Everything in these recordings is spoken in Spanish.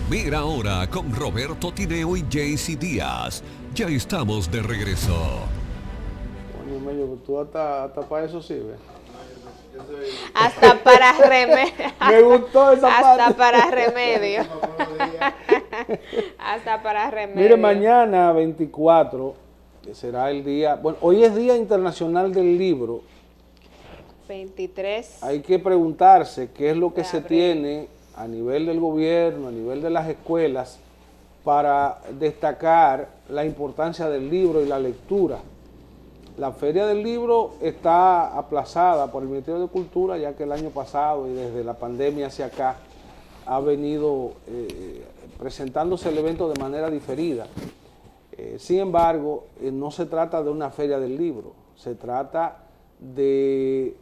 Primera hora con Roberto Tineo y Jaycee Díaz. Ya estamos de regreso. Coño, Mello, tú hasta para eso sirves. Hasta para remedio. Me gustó esa parte. Hasta para remedio. Hasta para remedio. Mire, mañana 24, que será el día, bueno, hoy es Día Internacional del Libro. 23. Hay que preguntarse qué es lo que de se abril. tiene a nivel del gobierno, a nivel de las escuelas, para destacar la importancia del libro y la lectura. La Feria del Libro está aplazada por el Ministerio de Cultura, ya que el año pasado y desde la pandemia hacia acá ha venido presentándose el evento de manera diferida. Sin embargo, no se trata de una Feria del Libro, se trata de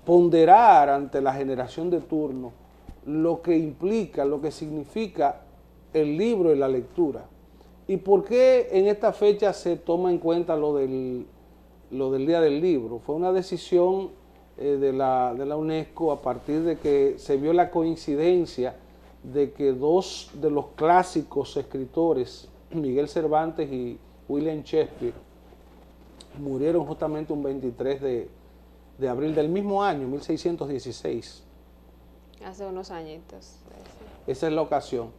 ponderar ante la generación de turno lo que implica, lo que significa el libro y la lectura. ¿Y por qué en esta fecha se toma en cuenta lo del Día del Libro? Fue una decisión de la UNESCO a partir de que se vio la coincidencia de que dos de los clásicos escritores, Miguel Cervantes y William Shakespeare, murieron justamente un 23 de abril del mismo año, 1616. Hace unos añitos. Esa es la ocasión.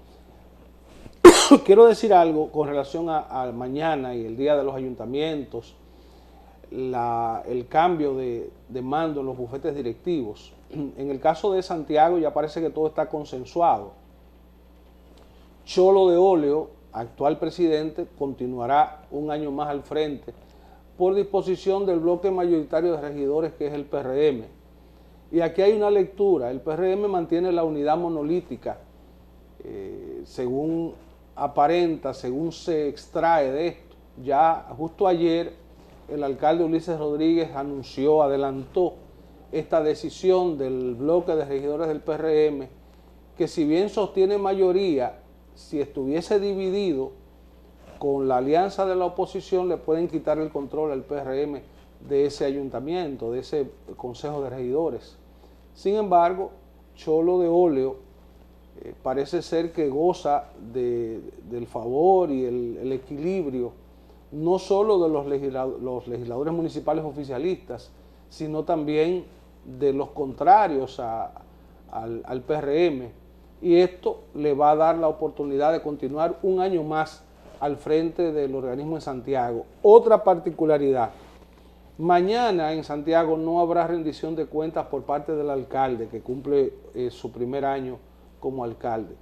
Quiero decir algo con relación a mañana y el día de los ayuntamientos, el cambio de mando en los bufetes directivos. En el caso de Santiago ya parece que todo está consensuado. Cholo de Óleo, actual presidente, continuará un año más al frente por disposición del bloque mayoritario de regidores, que es el PRM. Y aquí hay una lectura: el PRM mantiene la unidad monolítica, según aparenta, según se extrae de esto. Ya justo ayer el alcalde Ulises Rodríguez anunció, adelantó esta decisión del bloque de regidores del PRM, que si bien sostiene mayoría, si estuviese dividido con la alianza de la oposición, le pueden quitar el control al PRM de ese ayuntamiento, de ese consejo de regidores. Sin embargo, Cholo de Óleo parece ser que goza del favor y el equilibrio, no solo de los legisladores municipales oficialistas, sino también de los contrarios al PRM. Y esto le va a dar la oportunidad de continuar un año más al frente del organismo en Santiago. Otra particularidad: mañana en Santiago no habrá rendición de cuentas por parte del alcalde, que cumple su primer año como alcalde.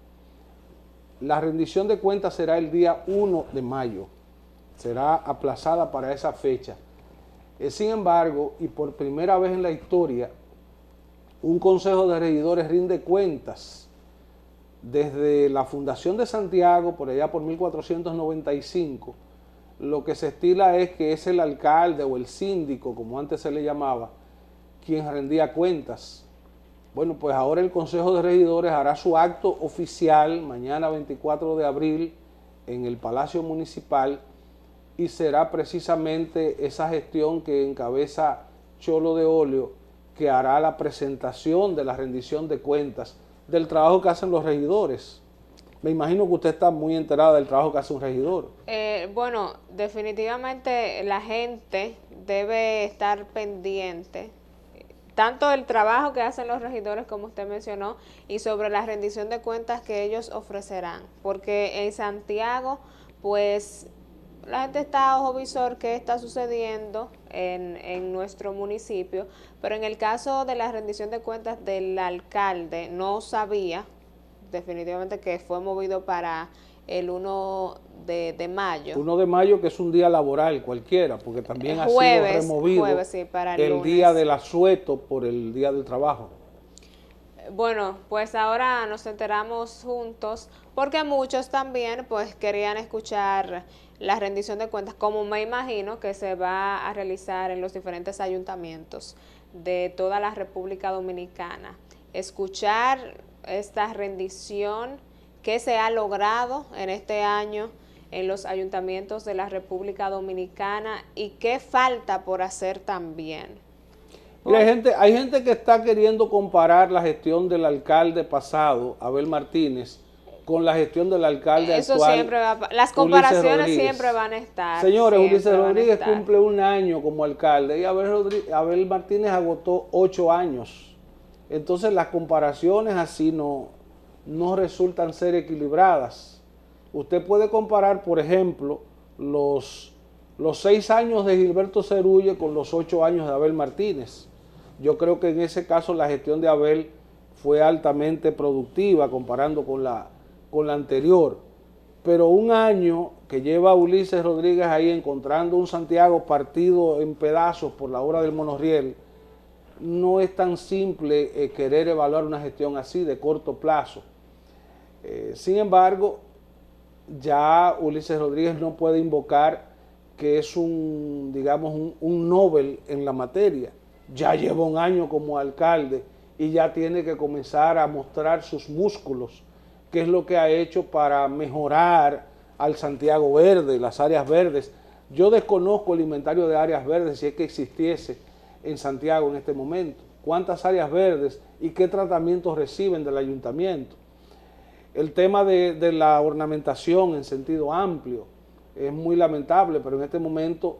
La rendición de cuentas será el día 1 de mayo, será aplazada para esa fecha. Sin embargo, y por primera vez en la historia, un consejo de regidores rinde cuentas. Desde la fundación de Santiago, por allá por 1495, lo que se estila es que es el alcalde o el síndico, como antes se le llamaba, quien rendía cuentas. Bueno, pues ahora el Consejo de Regidores hará su acto oficial mañana 24 de abril en el Palacio Municipal, y será precisamente esa gestión que encabeza Cholo de Óleo que hará la presentación de la rendición de cuentas del trabajo que hacen los regidores. Me imagino que usted está muy enterada del trabajo que hace un regidor. Bueno, definitivamente la gente debe estar pendiente tanto del trabajo que hacen los regidores, como usted mencionó, y sobre la rendición de cuentas que ellos ofrecerán, porque en Santiago, pues, la gente está a ojo visor qué está sucediendo en nuestro municipio, pero en el caso de la rendición de cuentas del alcalde, no sabía definitivamente que fue movido para el 1 de mayo. 1 de mayo, que es un día laboral cualquiera, porque también ha sido removido sí, para el día del asueto por el día del trabajo. Bueno, pues ahora nos enteramos juntos, porque muchos también pues querían escuchar la rendición de cuentas, como me imagino que se va a realizar en los diferentes ayuntamientos de toda la República Dominicana. Escuchar esta rendición que se ha logrado en este año en los ayuntamientos de la República Dominicana y qué falta por hacer también. Mira, hay gente que está queriendo comparar la gestión del alcalde pasado, Abel Martínez, con la gestión del alcalde Eso actual. siempre va las Ulises comparaciones Rodríguez. siempre van a estar. Señores, siempre Ulises van a Rodríguez estar. cumple un año como alcalde y Abel Martínez agotó 8 años. Entonces las comparaciones así no resultan ser equilibradas. Usted puede comparar, por ejemplo, los 6 años de Gilberto Cerulle con los 8 años de Abel Martínez. Yo creo que en ese caso la gestión de Abel fue altamente productiva comparando con la anterior. Pero un año que lleva Ulises Rodríguez ahí encontrando un Santiago partido en pedazos por la obra del monorriel, no es tan simple querer evaluar una gestión así de corto plazo. Sin embargo, ya Ulises Rodríguez no puede invocar que es digamos, un Nobel en la materia. Ya lleva un año como alcalde y ya tiene que comenzar a mostrar sus músculos, qué es lo que ha hecho para mejorar al Santiago Verde, las áreas verdes. Yo desconozco el inventario de áreas verdes si es que existiese en Santiago en este momento. ¿Cuántas áreas verdes y qué tratamientos reciben del ayuntamiento? El tema de la ornamentación en sentido amplio es muy lamentable, pero en este momento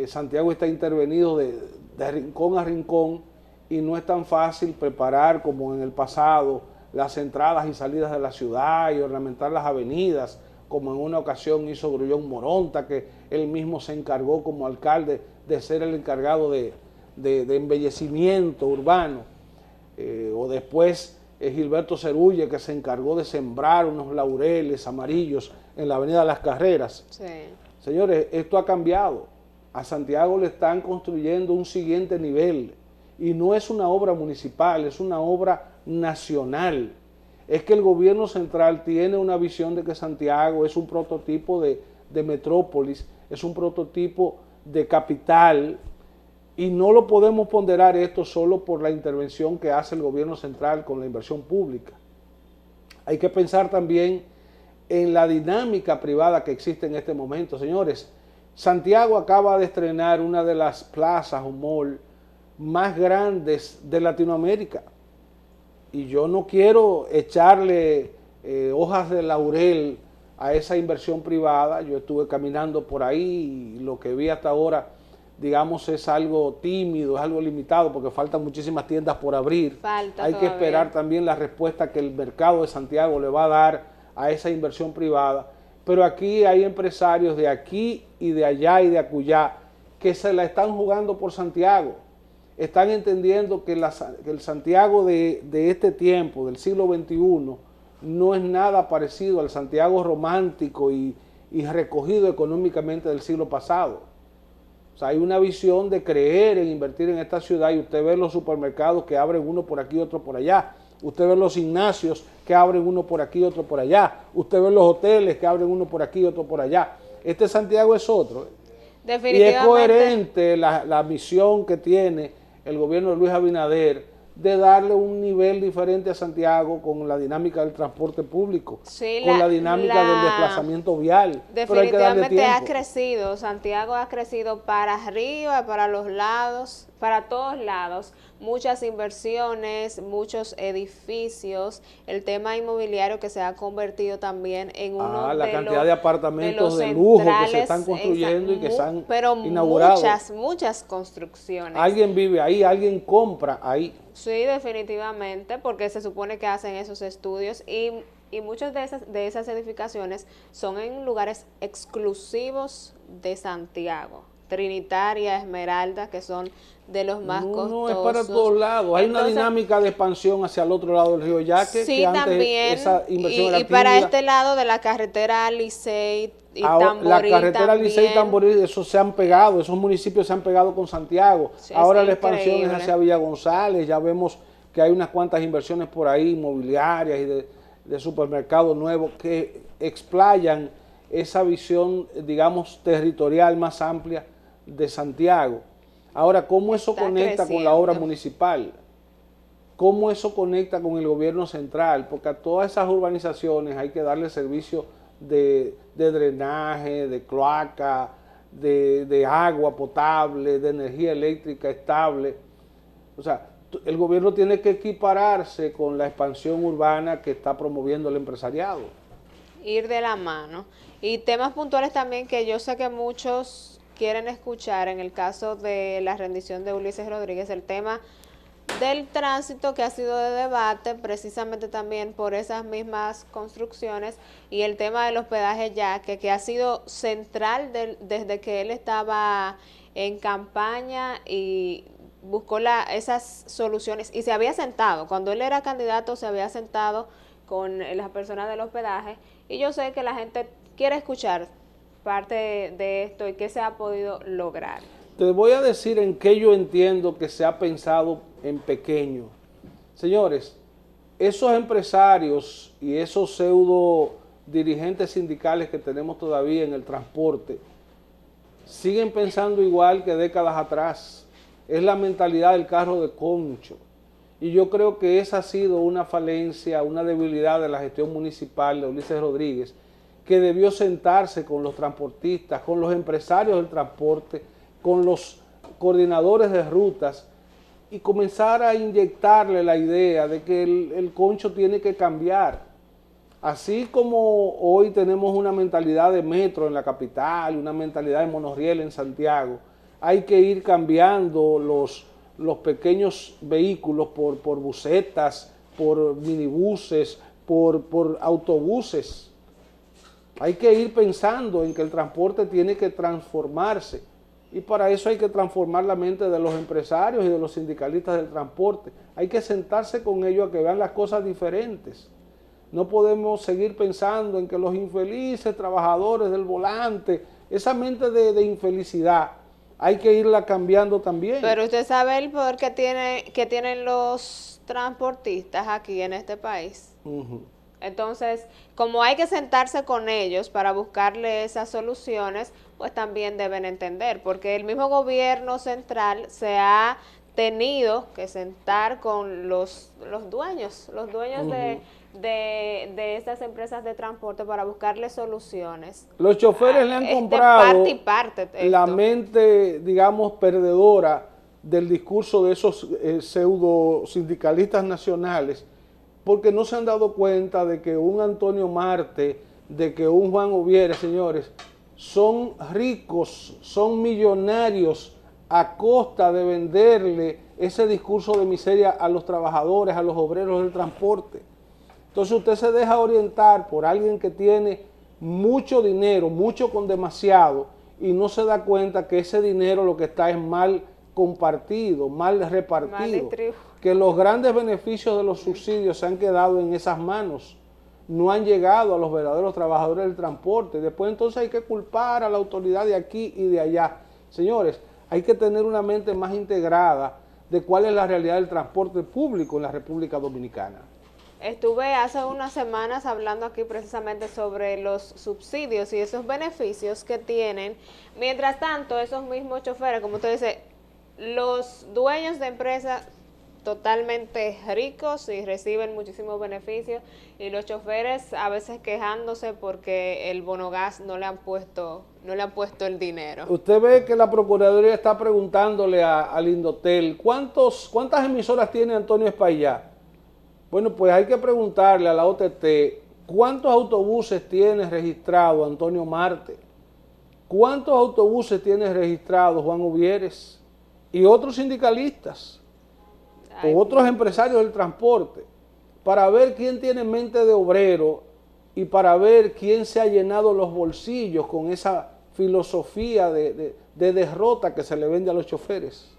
Santiago está intervenido de rincón a rincón y no es tan fácil preparar como en el pasado las entradas y salidas de la ciudad y ornamentar las avenidas, como en una ocasión hizo Grullón Moronta, que él mismo se encargó como alcalde de ser el encargado de embellecimiento urbano, o después Gilberto Cerulle, que se encargó de sembrar unos laureles amarillos en la avenida Las Carreras. Sí. Señores, esto ha cambiado. A Santiago le están construyendo un siguiente nivel y no es una obra municipal, es una obra nacional. Es que el gobierno central tiene una visión de que Santiago es un prototipo de metrópolis, es un prototipo de capital, y no lo podemos ponderar esto solo por la intervención que hace el gobierno central con la inversión pública. Hay que pensar también en la dinámica privada que existe en este momento. Señores, Santiago acaba de estrenar una de las plazas o mall más grandes de Latinoamérica. Y yo no quiero echarle hojas de laurel a esa inversión privada. Yo estuve caminando por ahí y lo que vi hasta ahora, digamos, es algo tímido, es algo limitado porque faltan muchísimas tiendas por abrir. Hay que esperar también la respuesta que el mercado de Santiago le va a dar a esa inversión privada. Pero aquí hay empresarios de aquí y de allá y de acullá que se la están jugando por Santiago. Están entendiendo que el Santiago de este tiempo, del siglo XXI, no es nada parecido al Santiago romántico y recogido económicamente del siglo pasado. O sea, hay una visión de creer en invertir en esta ciudad y usted ve los supermercados que abren uno por aquí, otro por allá. Usted ve los gimnasios que abren uno por aquí, otro por allá. Usted ve los hoteles que abren uno por aquí, otro por allá. Este Santiago es otro. Y es coherente la misión que tiene el gobierno de Luis Abinader de darle un nivel diferente a Santiago con la dinámica del transporte público, sí, con la dinámica del desplazamiento vial. Definitivamente ha crecido, Santiago ha crecido para arriba, para los lados, para todos lados, muchas inversiones, muchos edificios, el tema inmobiliario que se ha convertido también en uno la cantidad de apartamentos de lujo que se están construyendo y que se han inaugurado. Muchas construcciones. Alguien vive ahí, alguien compra ahí. Sí, definitivamente, porque se supone que hacen esos estudios y muchas de esas edificaciones son en lugares exclusivos de Santiago. Trinitaria, Esmeralda, que son de los más costosos. No, es para todos lados. Hay una dinámica de expansión hacia el otro lado del río Yaque. Sí, que antes también. Esa inversión era y para este lado de la carretera Licey y Tamboril. La carretera Licey y Tamboril, esos municipios se han pegado con Santiago. Sí, ahora la expansión es hacia Villa González. Ya vemos que hay unas cuantas inversiones por ahí, inmobiliarias y de supermercados nuevos que explayan esa visión, digamos, territorial más amplia de Santiago. Ahora, ¿cómo eso conecta con la obra municipal? ¿Cómo eso conecta con el gobierno central? Porque a todas esas urbanizaciones hay que darle servicio de drenaje, de cloaca, de agua potable, de energía eléctrica estable. O sea, el gobierno tiene que equipararse con la expansión urbana que está promoviendo el empresariado. Ir de la mano. Y temas puntuales también que yo sé que muchos quieren escuchar en el caso de la rendición de Ulises Rodríguez, el tema del tránsito que ha sido de debate precisamente también por esas mismas construcciones y el tema del hospedaje ya que ha sido central desde que él estaba en campaña y buscó esas soluciones y se había sentado, cuando él era candidato se había sentado con las personas del hospedaje y yo sé que la gente quiere escuchar parte de esto y qué se ha podido lograr. Te voy a decir en qué yo entiendo que se ha pensado en pequeño. Señores, esos empresarios y esos pseudo dirigentes sindicales que tenemos todavía en el transporte siguen pensando igual que décadas atrás. Es la mentalidad del carro de concho. Y yo creo que esa ha sido una falencia, una debilidad de la gestión municipal de Ulises Rodríguez, que debió sentarse con los transportistas, con los empresarios del transporte, con los coordinadores de rutas y comenzar a inyectarle la idea de que el concho tiene que cambiar. Así como hoy tenemos una mentalidad de metro en la capital, una mentalidad de monorriel en Santiago, hay que ir cambiando los pequeños vehículos por busetas, por minibuses, por autobuses. Hay que ir pensando en que el transporte tiene que transformarse y para eso hay que transformar la mente de los empresarios y de los sindicalistas del transporte. Hay que sentarse con ellos a que vean las cosas diferentes. No podemos seguir pensando en que los infelices trabajadores del volante, esa mente de infelicidad, hay que irla cambiando también. Pero usted sabe el poder que tienen los transportistas aquí en este país. Entonces, como hay que sentarse con ellos para buscarle esas soluciones, pues también deben entender, porque el mismo gobierno central se ha tenido que sentar con los dueños de estas empresas de transporte para buscarle soluciones. Los choferes le han comprado parte y parte la mente, digamos, perdedora del discurso de esos pseudo sindicalistas nacionales, porque no se han dado cuenta de que un Antonio Marte, de que un Juan Ovieres, señores, son ricos, son millonarios a costa de venderle ese discurso de miseria a los trabajadores, a los obreros del transporte. Entonces usted se deja orientar por alguien que tiene mucho dinero, mucho con demasiado, y no se da cuenta que ese dinero lo que está es mal compartido, mal repartido, que los grandes beneficios de los subsidios se han quedado en esas manos, no han llegado a los verdaderos trabajadores del transporte. Después entonces hay que culpar a la autoridad de aquí y de allá. Señores, hay que tener una mente más integrada de cuál es la realidad del transporte público en la República Dominicana. Estuve hace unas semanas hablando aquí precisamente sobre los subsidios y esos beneficios que tienen. Mientras tanto, esos mismos choferes, como usted dice, los dueños de empresas totalmente ricos y reciben muchísimos beneficios y los choferes a veces quejándose porque el bonogas no le han puesto el dinero. Usted ve que la Procuraduría está preguntándole al Indotel, ¿cuántas emisoras tiene Antonio Espaillá? Bueno, pues hay que preguntarle a la OTT, ¿cuántos autobuses tiene registrado Antonio Marte? ¿Cuántos autobuses tiene registrado Juan Ovieres? Y otros sindicalistas o otros empresarios del transporte, para ver quién tiene mente de obrero y para ver quién se ha llenado los bolsillos con esa filosofía de derrota que se le vende a los choferes.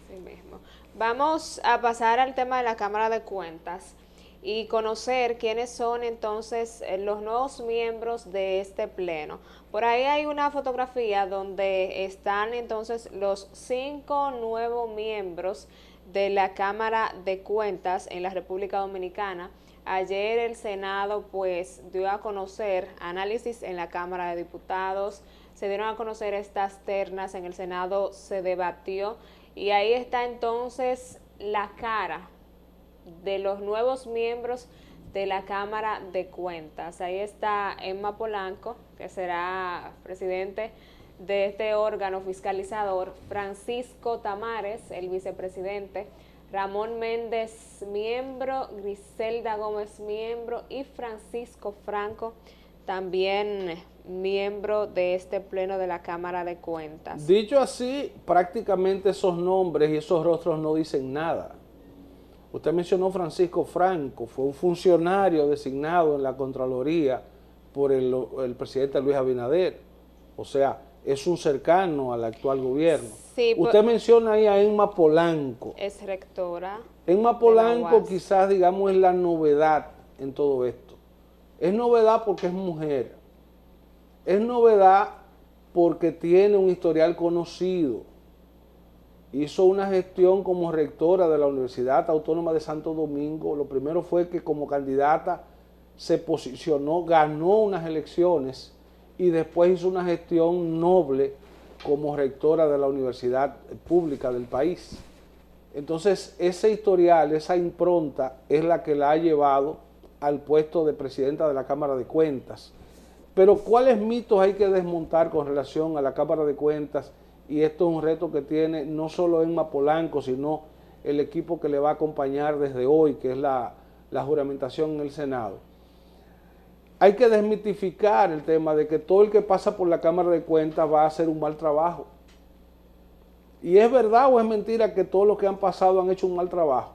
Así mismo. Vamos a pasar al tema de la Cámara de Cuentas y conocer quiénes son entonces los nuevos miembros de este pleno. Por ahí hay una fotografía donde están entonces los 5 nuevos miembros de la Cámara de Cuentas en la República Dominicana. Ayer el Senado pues dio a conocer análisis en la Cámara de Diputados, se dieron a conocer estas ternas, en el Senado se debatió y ahí está entonces la cara de los nuevos miembros de la Cámara de Cuentas. Ahí está Emma Polanco, que será presidente de este órgano fiscalizador, Francisco Tamares, el vicepresidente, Ramón Méndez, miembro, Griselda Gómez, miembro, y Francisco Franco, también miembro de este pleno de la Cámara de Cuentas. Dicho así, prácticamente esos nombres y esos rostros no dicen nada. Usted mencionó Francisco Franco, fue un funcionario designado en la Contraloría por el presidente Luis Abinader. O sea, es un cercano al actual gobierno. Sí, usted menciona ahí a Emma Polanco. Es rectora. Emma Polanco quizás, digamos, es la novedad en todo esto. Es novedad porque es mujer. Es novedad porque tiene un historial conocido. Hizo una gestión como rectora de la Universidad Autónoma de Santo Domingo. Lo primero fue que como candidata se posicionó, ganó unas elecciones y después hizo una gestión noble como rectora de la universidad pública del país. Entonces, ese historial, esa impronta es la que la ha llevado al puesto de presidenta de la Cámara de Cuentas. Pero, ¿cuáles mitos hay que desmontar con relación a la Cámara de Cuentas? Y esto es un reto que tiene no solo Emma Polanco, sino el equipo que le va a acompañar desde hoy, que es la juramentación en el Senado. Hay que desmitificar el tema de que todo el que pasa por la Cámara de Cuentas va a hacer un mal trabajo. ¿Y es verdad o es mentira que todos los que han pasado han hecho un mal trabajo?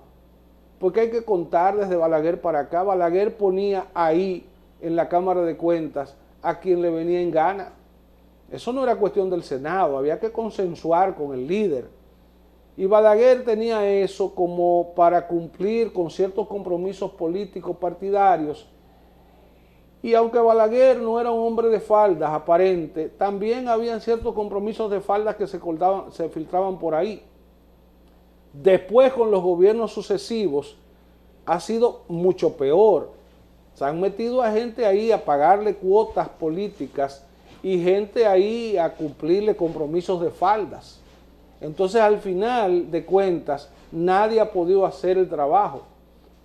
Porque hay que contar desde Balaguer para acá. Balaguer ponía ahí en la Cámara de Cuentas a quien le venía en gana. Eso no era cuestión del Senado, había que consensuar con el líder. Y Balaguer tenía eso como para cumplir con ciertos compromisos políticos partidarios. Y aunque Balaguer no era un hombre de faldas aparente, también habían ciertos compromisos de faldas que se filtraban por ahí. Después, con los gobiernos sucesivos, ha sido mucho peor. Se han metido a gente ahí a pagarle cuotas políticas y gente ahí a cumplirle compromisos de faldas. Entonces, al final de cuentas, nadie ha podido hacer el trabajo.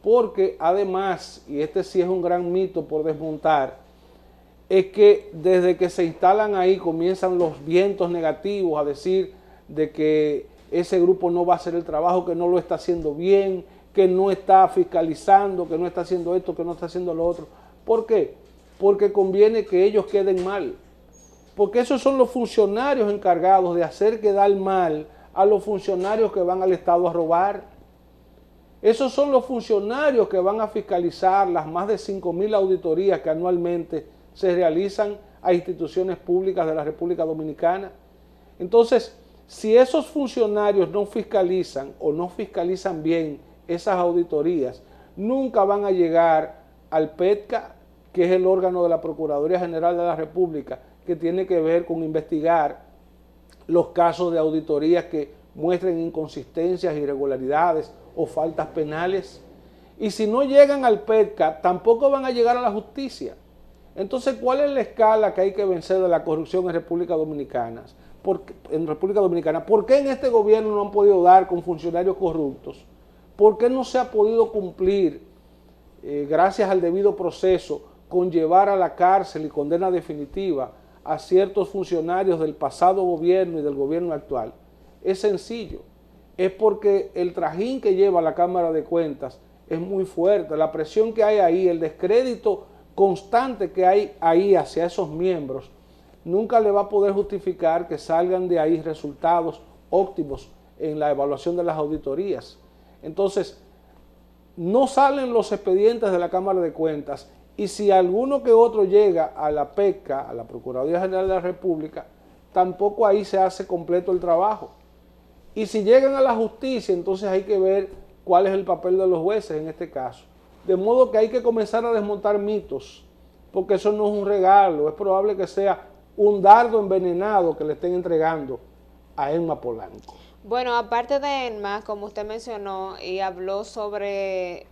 Porque además, y este sí es un gran mito por desmontar, es que desde que se instalan ahí comienzan los vientos negativos a decir de que ese grupo no va a hacer el trabajo, que no lo está haciendo bien, que no está fiscalizando, que no está haciendo esto, que no está haciendo lo otro. ¿Por qué? Porque conviene que ellos queden mal. Porque esos son los funcionarios encargados de hacer quedar mal a los funcionarios que van al Estado a robar. Esos son los funcionarios que van a fiscalizar las más de 5.000 auditorías que anualmente se realizan a instituciones públicas de la República Dominicana. Entonces, si esos funcionarios no fiscalizan o no fiscalizan bien esas auditorías, nunca van a llegar al PETCA, que es el órgano de la Procuraduría General de la República, que tiene que ver con investigar los casos de auditorías que muestren inconsistencias, irregularidades o faltas penales. Y si no llegan al PETCA, tampoco van a llegar a la justicia. Entonces, ¿cuál es la escala que hay que vencer de la corrupción en República Dominicana? ¿Por qué en este gobierno no han podido dar con funcionarios corruptos? ¿Por qué no se ha podido cumplir, gracias al debido proceso, con llevar a la cárcel y condena definitiva a ciertos funcionarios del pasado gobierno y del gobierno actual? Es sencillo. Es porque el trajín que lleva la Cámara de Cuentas es muy fuerte. La presión que hay ahí, el descrédito constante que hay ahí hacia esos miembros, nunca le va a poder justificar que salgan de ahí resultados óptimos en la evaluación de las auditorías. Entonces, no salen los expedientes de la Cámara de Cuentas y si alguno que otro llega a la PETCA, a la Procuraduría General de la República, tampoco ahí se hace completo el trabajo. Y si llegan a la justicia, entonces hay que ver cuál es el papel de los jueces en este caso. De modo que hay que comenzar a desmontar mitos, porque eso no es un regalo, es probable que sea un dardo envenenado que le estén entregando a Emma Polanco. Bueno, aparte de Emma, como usted mencionó y habló sobre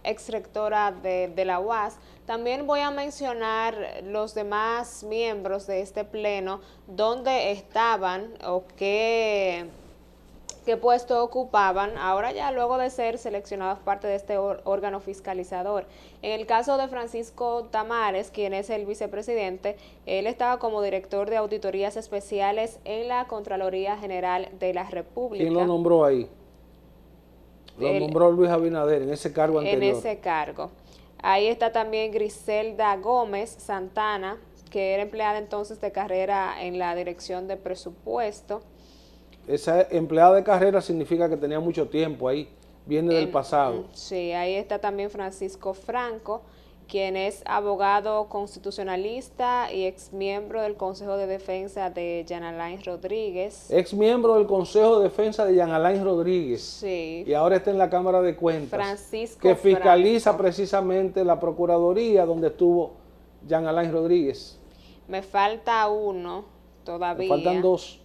exrectora de la UAS, también voy a mencionar los demás miembros de este pleno, dónde estaban o qué puesto ocupaban, ahora ya luego de ser seleccionados parte de este órgano fiscalizador. En el caso de Francisco Tamares, quien es el vicepresidente, él estaba como director de auditorías especiales en la Contraloría General de la República. ¿Quién lo nombró ahí? Lo nombró Luis Abinader en ese cargo anterior. En ese cargo. Ahí está también Griselda Gómez Santana, que era empleada entonces de carrera en la Dirección de Presupuesto. Esa empleada de carrera significa que tenía mucho tiempo ahí, viene del pasado. Sí, ahí está también Francisco Franco, quien es abogado constitucionalista y exmiembro del Consejo de Defensa de Jean Alain Rodríguez. Exmiembro del Consejo de Defensa de Jean Alain Rodríguez. Sí. Y ahora está en la Cámara de Cuentas. Francisco que fiscaliza Franco. Precisamente la Procuraduría donde estuvo Jean Alain Rodríguez. Me falta uno todavía. Me faltan dos.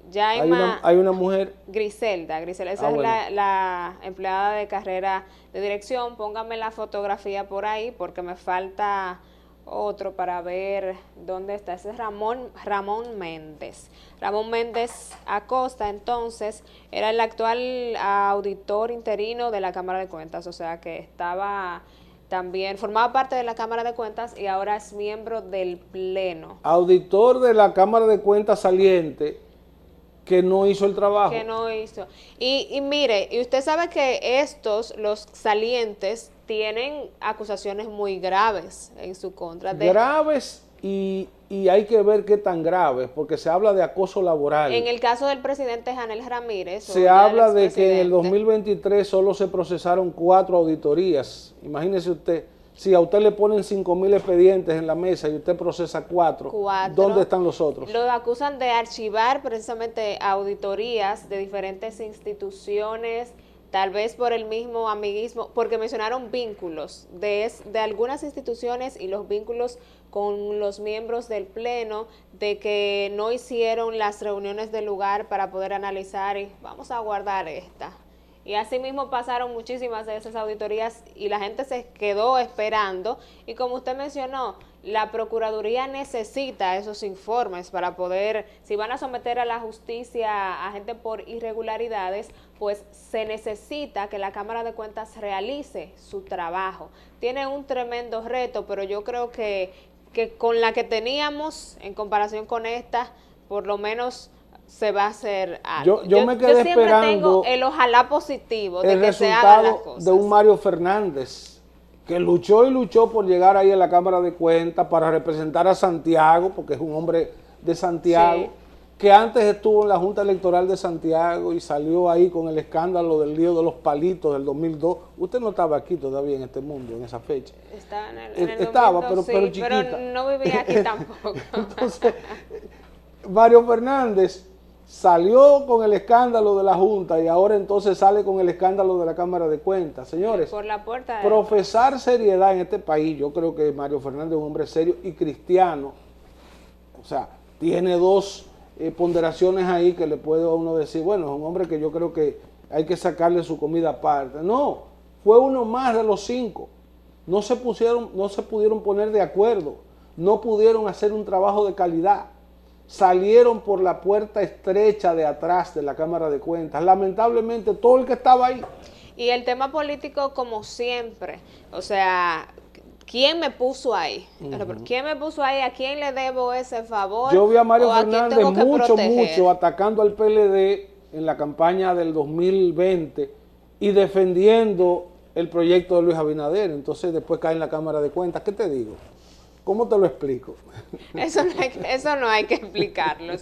Ya hay una mujer. Griselda, esa es bueno. la empleada de carrera de dirección. Póngame la fotografía por ahí porque me falta otro para ver dónde está. Ese es Ramón Méndez. Ramón Méndez Acosta, entonces, era el actual auditor interino de la Cámara de Cuentas, o sea que estaba también, formaba parte de la Cámara de Cuentas y ahora es miembro del Pleno. Auditor de la Cámara de Cuentas saliente, que no hizo el trabajo. Que no hizo. Y mire, y usted sabe que los salientes, tienen acusaciones muy graves en su contra. Graves y hay que ver qué tan graves, porque se habla de acoso laboral. En el caso del presidente Janel Ramírez. Se habla de que en el 2023 solo se procesaron 4 auditorías. Imagínese usted. Si a usted le ponen 5.000 expedientes en la mesa y usted procesa 4, ¿dónde están los otros? Lo acusan de archivar precisamente auditorías de diferentes instituciones, tal vez por el mismo amiguismo, porque mencionaron vínculos de algunas instituciones y los vínculos con los miembros del Pleno, de que no hicieron las reuniones del lugar para poder analizar y vamos a guardar esta. Y así mismo pasaron muchísimas de esas auditorías y la gente se quedó esperando. Y como usted mencionó, la Procuraduría necesita esos informes para poder, si van a someter a la justicia a gente por irregularidades, pues se necesita que la Cámara de Cuentas realice su trabajo. Tiene un tremendo reto, pero yo creo que con la que teníamos en comparación con esta, por lo menos se va a hacer algo. Yo me quedé esperando tengo el ojalá positivo de el que se hagan las cosas. de un Mario Fernández que luchó y luchó por llegar ahí a la Cámara de Cuentas para representar a Santiago, porque es un hombre de Santiago, sí, que antes estuvo en la Junta Electoral de Santiago y salió ahí con el escándalo del lío de los palitos del 2002. Usted no estaba aquí todavía en este mundo en esa fecha. Estaba en el estaba, 2002, pero sí, chiquita. Pero no vivía aquí tampoco. Entonces, Mario Fernández salió con el escándalo de la Junta y ahora entonces sale con el escándalo de la Cámara de Cuentas. Señores, por la puerta profesar seriedad en este país, yo creo que Mario Fernández es un hombre serio y cristiano. O sea, tiene 2 ponderaciones ahí que le puede a uno decir, bueno, es un hombre que yo creo que hay que sacarle su comida aparte. No, fue uno más de los 5. No se pudieron poner de acuerdo, no pudieron hacer un trabajo de calidad. Salieron por la puerta estrecha de atrás de la Cámara de Cuentas. Lamentablemente, todo el que estaba ahí. Y el tema político, como siempre, o sea, ¿quién me puso ahí? ¿Quién me puso ahí? ¿A quién le debo ese favor? Yo vi a Mario Fernández mucho atacando al PLD en la campaña del 2020 y defendiendo el proyecto de Luis Abinader. Entonces, después cae en la Cámara de Cuentas. ¿Qué te digo? ¿Cómo te lo explico? Eso no hay que explicarlo,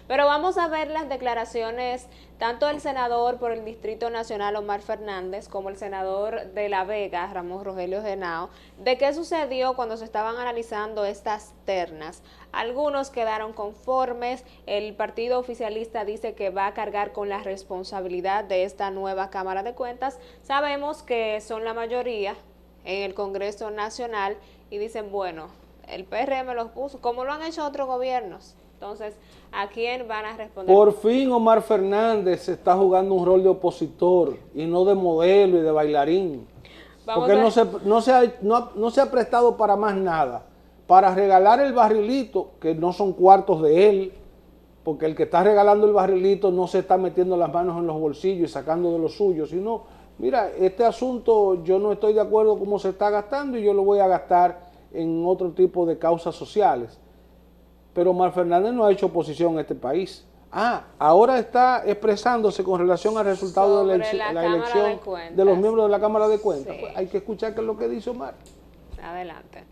Pero vamos a ver las declaraciones tanto del senador por el Distrito Nacional, Omar Fernández, como el senador de La Vega, Ramón Rogelio Henao, de qué sucedió cuando se estaban analizando estas ternas. Algunos quedaron conformes, el partido oficialista dice que va a cargar con la responsabilidad de esta nueva Cámara de Cuentas. Sabemos que son la mayoría en el Congreso Nacional y dicen, bueno, el PRM los puso, como lo han hecho otros gobiernos. Entonces, ¿a quién van a responder? Por fin Omar Fernández está jugando un rol de opositor y no de modelo y de bailarín. Porque no se ha prestado para más nada. Para regalar el barrilito, que no son cuartos de él, porque el que está regalando el barrilito no se está metiendo las manos en los bolsillos y sacando de los suyos, sino, mira, este asunto yo no estoy de acuerdo cómo se está gastando y yo lo voy a gastar en otro tipo de causas sociales. Pero Omar Fernández no ha hecho oposición en este país. Ahora está expresándose con relación al resultado de Sobre la elección de los miembros de la Cámara de Cuentas. Sí. Pues hay que escuchar qué es lo que dice Omar. Adelante.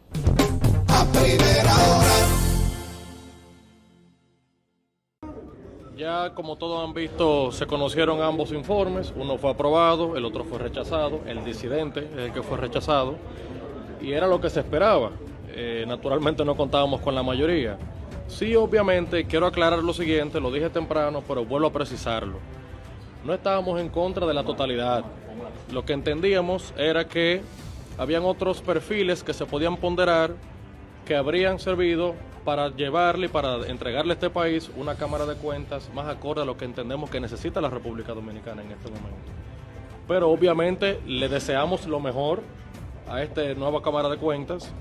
A primera hora. Ya como todos han visto, se conocieron ambos informes, uno fue aprobado, el otro fue rechazado, el disidente es el que fue rechazado, y era lo que se esperaba. Naturalmente no contábamos con la mayoría. Sí, obviamente, quiero aclarar lo siguiente, lo dije temprano, pero vuelvo a precisarlo. No estábamos en contra de la totalidad. Lo que entendíamos era que habían otros perfiles que se podían ponderar, que habrían servido para llevarle y para entregarle a este país una Cámara de Cuentas más acorde a lo que entendemos que necesita la República Dominicana en este momento. Pero obviamente le deseamos lo mejor a esta nueva Cámara de Cuentas,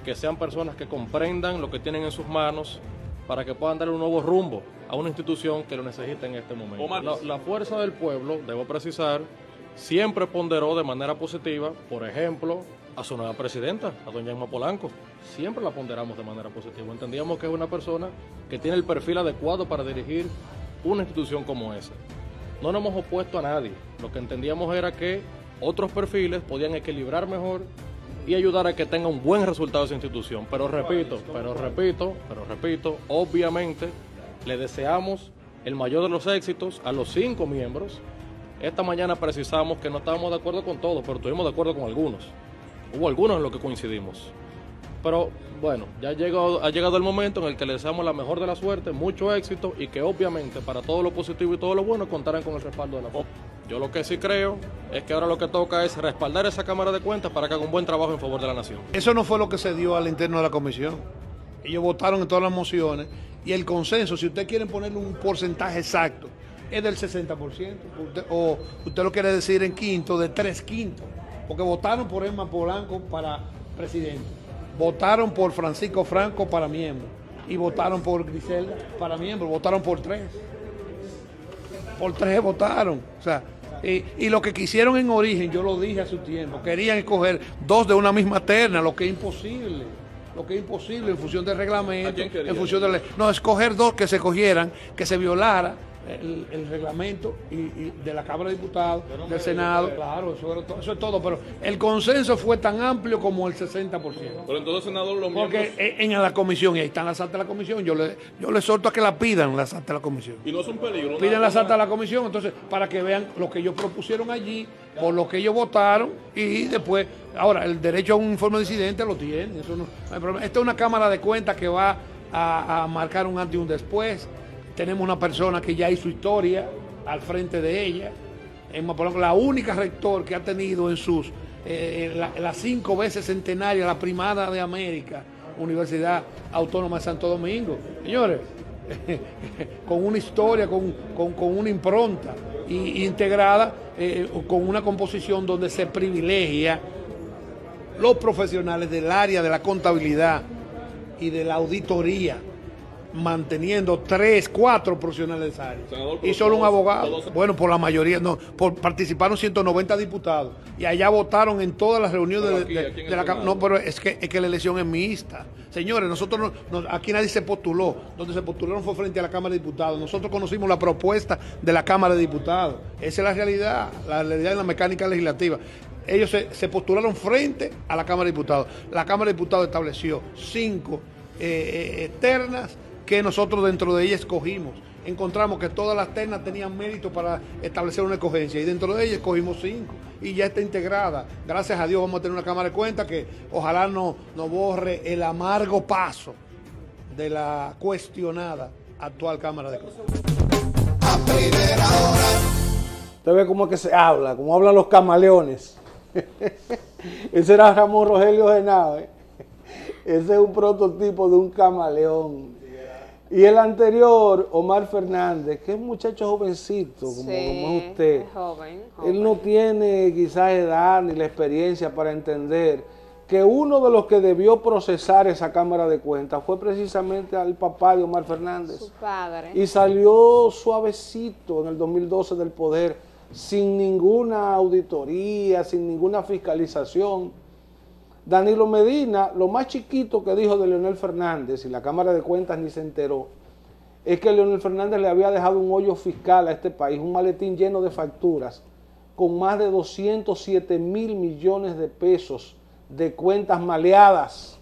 que sean personas que comprendan lo que tienen en sus manos para que puedan darle un nuevo rumbo a una institución que lo necesita en este momento. La fuerza del pueblo, debo precisar, siempre ponderó de manera positiva, por ejemplo, a su nueva presidenta, a doña Emma Polanco. Siempre la ponderamos de manera positiva. Entendíamos que es una persona que tiene el perfil adecuado para dirigir una institución como esa. No nos hemos opuesto a nadie. Lo que entendíamos era que otros perfiles podían equilibrar mejor y ayudar a que tenga un buen resultado esa institución. Pero repito, obviamente le deseamos el mayor de los éxitos a los 5 miembros. Esta mañana precisamos que no estábamos de acuerdo con todos, pero estuvimos de acuerdo con algunos. Hubo algunos en los que coincidimos. Pero bueno, ya ha llegado el momento en el que le deseamos la mejor de la suerte, mucho éxito y que obviamente para todo lo positivo y todo lo bueno contarán con el respaldo de la FOP. Yo lo que sí creo es que ahora lo que toca es respaldar esa Cámara de Cuentas para que haga un buen trabajo en favor de la nación. Eso no fue lo que se dio al interno de la comisión. Ellos votaron en todas las mociones y el consenso, si ustedes quieren ponerle un porcentaje exacto, es del 60%. O usted lo quiere decir en quinto, de 3/5. Porque votaron por Emma Polanco para presidente, votaron por Francisco Franco para miembro y votaron por Griselda para miembro, votaron por 3. Por 3 votaron. O sea, y lo que quisieron en origen, yo lo dije hace un tiempo, querían escoger 2 de una misma terna, lo que es imposible. Lo que es imposible en función del reglamento, en función de la ley. No, escoger 2 que se cogieran, que se violara el reglamento y de la Cámara de Diputados, del Senado, claro, eso es todo, pero el consenso fue tan amplio como el 60%. Pero entonces, senador, los miembros... Porque en la comisión, y ahí están las actas de la comisión, yo le exhorto a que la pidan las actas de la comisión. Y no es un peligro. Piden las actas de la comisión, entonces, para que vean lo que ellos propusieron allí, por lo que ellos votaron, y después, ahora, el derecho a un informe disidente lo tienen, eso no hay problema. Esta es una Cámara de Cuentas que va a marcar un antes y un después. Tenemos una persona que ya hizo historia al frente de ella, Emma Polanco, la única rector que ha tenido en sus las 5 veces centenarias, la primada de América, Universidad Autónoma de Santo Domingo. Señores, con una historia, con una impronta y integrada con una composición donde se privilegia los profesionales del área de la contabilidad y de la auditoría, manteniendo 3, 4 profesionales de esa área. Senador, Y solo un abogado. todos- Bueno, por la mayoría, no, participaron 190 diputados y allá votaron en todas las reuniones Pero aquí en el de la Cámara. Senado. No, pero es que la elección es mixta. Señores, nosotros aquí nadie se postuló. Donde se postularon fue frente a la Cámara de Diputados. Nosotros conocimos la propuesta de la Cámara de Diputados. Esa es la realidad de la mecánica legislativa. Ellos se postularon frente a la Cámara de Diputados. La Cámara de Diputados estableció 5 ternas que nosotros dentro de ellas escogimos. Encontramos que todas las ternas tenían mérito para establecer una escogencia y dentro de ellas escogimos 5 y ya está integrada. Gracias a Dios vamos a tener una Cámara de Cuentas que ojalá no borre el amargo paso de la cuestionada actual Cámara de Cuentas. A primera hora. Usted ve cómo es que se habla, cómo hablan los camaleones. Ese era Ramón Rogelio Genao, ¿eh? Ese es un prototipo de un camaleón. Y el anterior, Omar Fernández, que es un muchacho jovencito, como es usted. Es joven. Él no tiene quizás edad ni la experiencia para entender que uno de los que debió procesar esa Cámara de Cuentas fue precisamente al papá de Omar Fernández. Su padre. Y salió suavecito en el 2012 del poder, sin ninguna auditoría, sin ninguna fiscalización. Danilo Medina, lo más chiquito que dijo de Leonel Fernández, y la Cámara de Cuentas ni se enteró, es que Leonel Fernández le había dejado un hoyo fiscal a este país, un maletín lleno de facturas, con más de 207 mil millones de pesos de cuentas maleadas.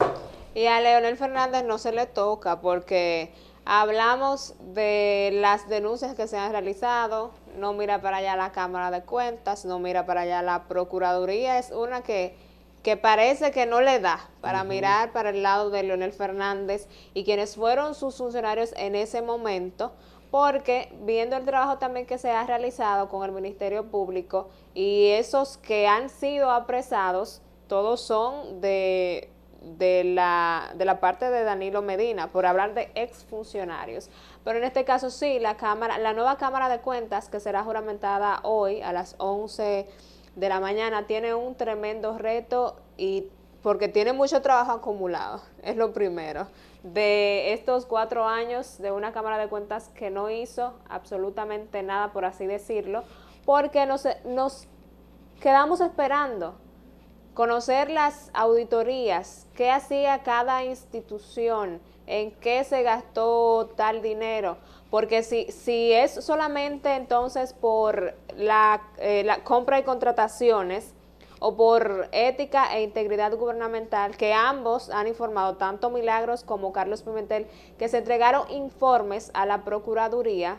Y a Leonel Fernández no se le toca porque hablamos de las denuncias que se han realizado, no mira para allá la Cámara de Cuentas, no mira para allá la Procuraduría, es una que parece que no le da para mirar para el lado de Leonel Fernández y quienes fueron sus funcionarios en ese momento, porque viendo el trabajo también que se ha realizado con el Ministerio Público y esos que han sido apresados, todos son de la parte de Danilo Medina, por hablar de exfuncionarios. Pero en este caso sí, la nueva Cámara de Cuentas, que será juramentada hoy a las 11 de la mañana, tiene un tremendo reto y porque tiene mucho trabajo acumulado, es lo primero. De estos 4 años de una Cámara de Cuentas que no hizo absolutamente nada, por así decirlo, porque nos quedamos esperando conocer las auditorías, qué hacía cada institución, en qué se gastó tal dinero, porque si es solamente entonces por la compra y contrataciones o por ética e integridad gubernamental, que ambos han informado, tanto Milagros como Carlos Pimentel, que se entregaron informes a la Procuraduría,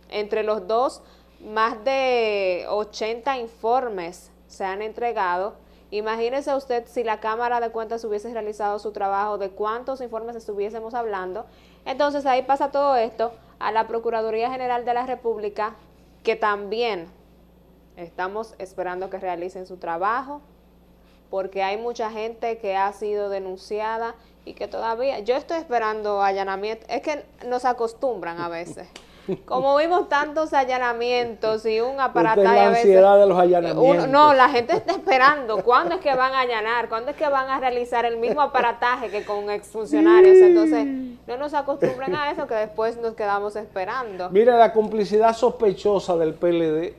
entre los dos más de 80 informes se han entregado. Imagínese usted si la Cámara de Cuentas hubiese realizado su trabajo, de cuántos informes estuviésemos hablando. Entonces ahí pasa todo esto a la Procuraduría General de la República, que también estamos esperando que realicen su trabajo, porque hay mucha gente que ha sido denunciada y que todavía, yo estoy esperando allanamiento, es que nos acostumbran a veces. Como vimos tantos allanamientos y un aparataje la a veces, ansiedad de los allanamientos. no, la gente está esperando cuándo es que van a allanar, cuándo es que van a realizar el mismo aparataje que con exfuncionarios. Entonces, no nos acostumbren a eso, que después nos quedamos esperando. Mira, la complicidad sospechosa del PLD.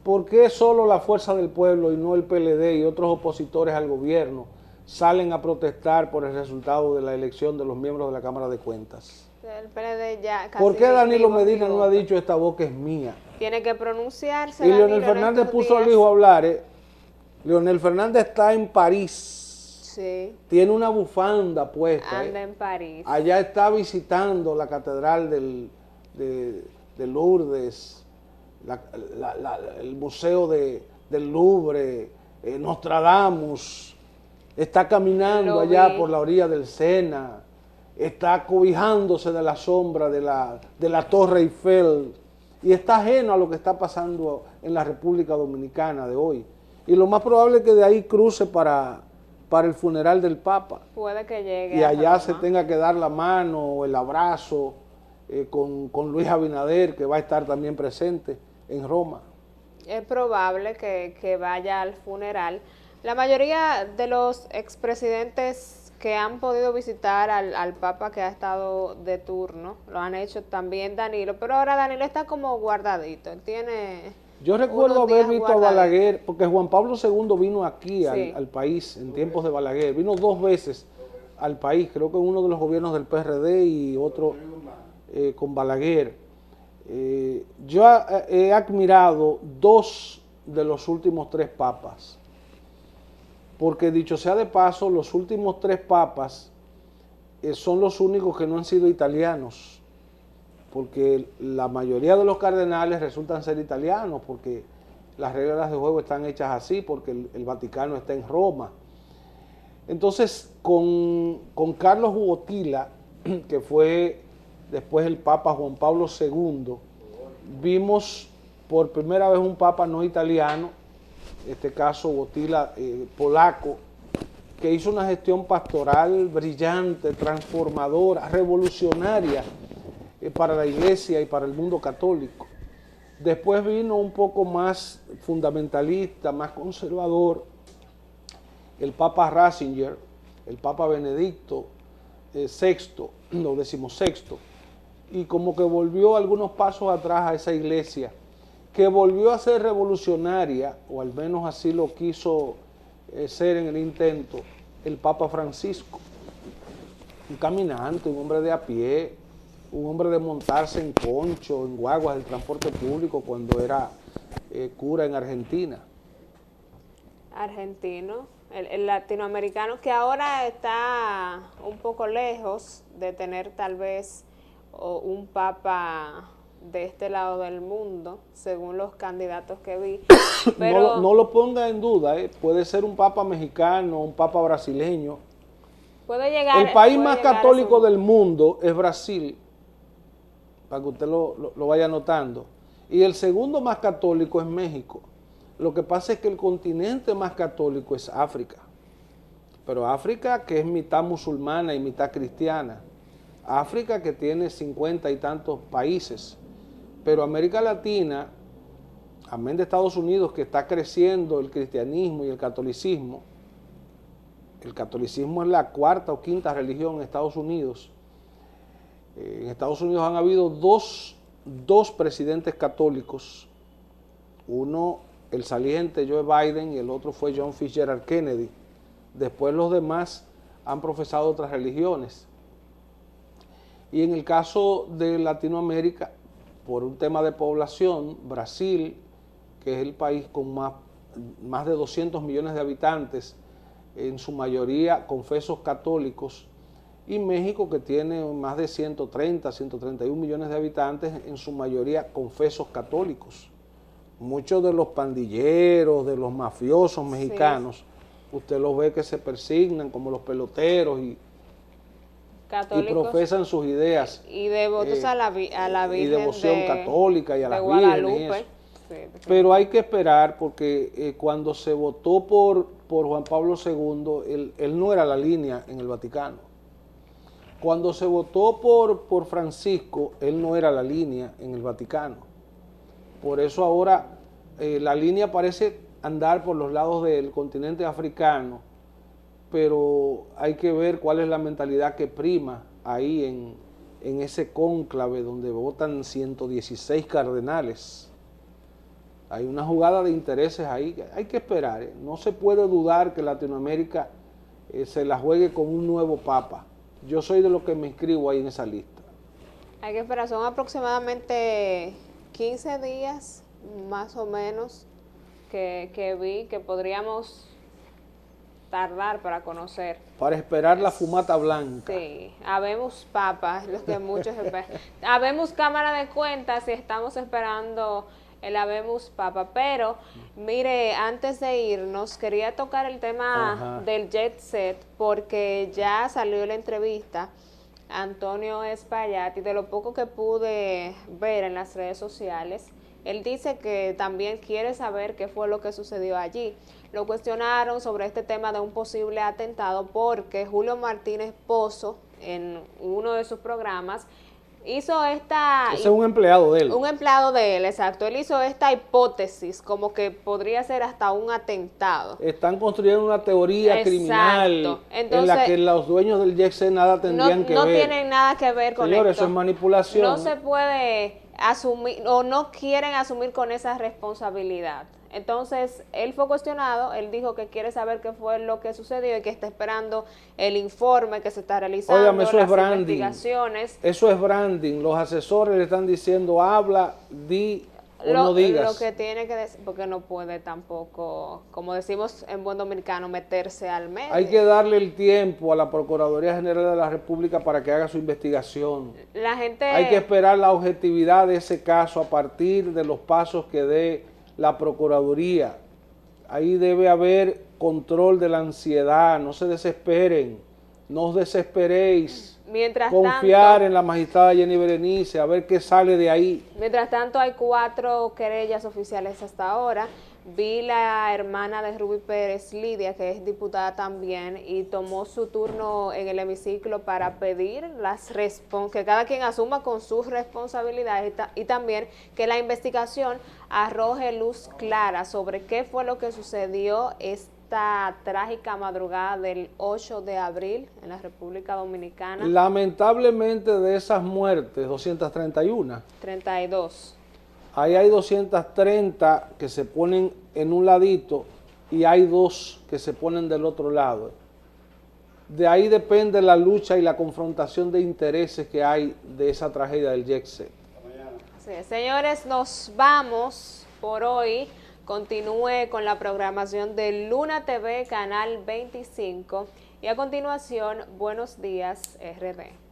¿Por qué solo la Fuerza del Pueblo y no el PLD y otros opositores al gobierno salen a protestar por el resultado de la elección de los miembros de la Cámara de Cuentas? El PLD ya casi ¿Por qué Danilo dijo, Medina no ha dicho esta boca es mía? Tiene que pronunciarse. Y Danilo, Leonel Fernández en estos puso al días. hijo a hablar. Leonel Fernández está en París. Sí, Tiene una bufanda puesta. anda en París. Allá está visitando la catedral de Lourdes, el museo del Louvre, Nostradamus. Está caminando allá por la orilla del Sena. Está cobijándose de la sombra de la Torre Eiffel y está ajeno a lo que está pasando en la República Dominicana de hoy. Y lo más probable es que de ahí cruce para el funeral del Papa. Puede que llegue. Y allá Roma. se tenga que dar la mano o el abrazo con Luis Abinader, que va a estar también presente en Roma. Es probable que vaya al funeral. La mayoría de los expresidentes que han podido visitar al Papa que ha estado de turno, lo han hecho también Danilo, pero ahora Danilo está como guardadito, él tiene... Yo recuerdo unos haber días visto a guardadito. Balaguer, porque Juan Pablo II vino aquí Sí. al país en tiempos de Balaguer, vino 2 veces al país, creo que uno de los gobiernos del PRD y otro con Balaguer. Yo he admirado 2 de los últimos 3 papas, porque dicho sea de paso, los últimos 3 papas son los únicos que no han sido italianos, porque la mayoría de los cardenales resultan ser italianos, porque las reglas de juego están hechas así, porque el Vaticano está en Roma. Entonces, con Carlos Wojtyla, que fue después el Papa Juan Pablo II, vimos por primera vez un Papa no italiano, en este caso Wojtyla, polaco, que hizo una gestión pastoral brillante, transformadora, revolucionaria para la Iglesia y para el mundo católico. Después vino un poco más fundamentalista, más conservador, el Papa Ratzinger, el Papa Benedicto XVI, o XVI, y como que volvió algunos pasos atrás a esa iglesia, que volvió a ser revolucionaria, o al menos así lo quiso ser en el intento, el Papa Francisco. Un caminante, un hombre de a pie, un hombre de montarse en concho, en guaguas del transporte público cuando era cura en Argentina. Argentino, el latinoamericano que ahora está un poco lejos de tener tal vez un papa de este lado del mundo, según los candidatos que vi. Pero No lo ponga en duda, puede ser un papa mexicano, un papa brasileño. puede llegar. El país puede más llegar a católico su- del mundo es Brasil, para que usted lo vaya notando. Y el segundo más católico es México. Lo que pasa es que el continente más católico es África. Pero África, que es mitad musulmana y mitad cristiana. África, que tiene 50 y tantos países. Pero América Latina, amén de Estados Unidos, que está creciendo el cristianismo y el catolicismo. El catolicismo es la cuarta o quinta religión en Estados Unidos. En Estados Unidos han habido dos presidentes católicos. Uno, el saliente Joe Biden, y el otro fue John Fitzgerald Kennedy. Después los demás han profesado otras religiones. Y en el caso de Latinoamérica, por un tema de población, Brasil, que es el país con más de 200 millones de habitantes, en su mayoría confesos católicos, y México, que tiene más de 130, 131 millones de habitantes, en su mayoría confesos católicos. Muchos de los pandilleros, de los mafiosos mexicanos, usted los ve que se persignan como los peloteros y católicos profesan sus ideas y devotos a la Virgen y devoción católica y a de las vírgenes y Guadalupe. eso. Sí, Pero hay que esperar porque cuando se votó por Juan Pablo II, él no era la línea en el Vaticano. Cuando se votó por Francisco, él no era la línea en el Vaticano. Por eso ahora la línea parece andar por los lados del continente africano, pero hay que ver cuál es la mentalidad que prima ahí en ese cónclave donde votan 116 cardenales. Hay una jugada de intereses ahí, hay que esperar. No se puede dudar que Latinoamérica se la juegue con un nuevo papa. Yo soy de los que me inscribo ahí en esa lista. Hay que esperar, son aproximadamente 15 días, más o menos, que vi que podríamos tardar para conocer. Para esperar la fumata blanca. Sí, habemos papas, los que muchos esperan. Habemos cámara de cuentas y estamos esperando el habemos papa. Pero, mire, antes de irnos, quería tocar el tema del jet set, porque ya salió la entrevista a Antonio Espaillat, y de lo poco que pude ver en las redes sociales, él dice que también quiere saber qué fue lo que sucedió allí. Lo cuestionaron sobre este tema de un posible atentado porque Julio Martínez Pozo, en uno de sus programas, hizo esta... Ese es un empleado de él. Un empleado de él, exacto. Él hizo esta hipótesis como que podría ser hasta un atentado. Están construyendo una teoría Exacto. criminal Entonces, en la que los dueños del jet set nada tendrían que no ver. tienen nada que ver con Señores, esto. eso es manipulación. No se puede asumir, o no quieren asumir con esa responsabilidad. Entonces, él fue cuestionado, él dijo que quiere saber qué fue lo que sucedió y que está esperando el informe que se está realizando, Óigame, eso las es branding. investigaciones. Eso es branding. Los asesores le están diciendo, habla, di o no digas. Lo que tiene que decir, porque no puede tampoco, como decimos en buen dominicano, meterse al medio. Hay que darle el tiempo a la Procuraduría General de la República para que haga su investigación. La gente... Hay que esperar la objetividad de ese caso a partir de los pasos que dé la Procuraduría. Ahí debe haber control de la ansiedad, no se desesperen, no os desesperéis. Mientras Confiar tanto, en la magistrada Jenny Berenice, a ver qué sale de ahí. Mientras tanto, hay 4 querellas oficiales hasta ahora. Vi la hermana de Rubí Pérez, Lidia, que es diputada también, y tomó su turno en el hemiciclo para pedir que cada quien asuma con sus responsabilidades y también que la investigación arroje luz clara sobre qué fue lo que sucedió esta trágica madrugada del 8 de abril en la República Dominicana. Lamentablemente de esas muertes, 231, 32. ahí hay 230 que se ponen en un ladito y hay 2 que se ponen del otro lado. de ahí depende la lucha y la confrontación de intereses que hay de esa tragedia del Jet Set. Así es, señores, nos vamos por hoy. Continúe con la programación de Luna TV, Canal 25. Y a continuación, Buenos Días, RD.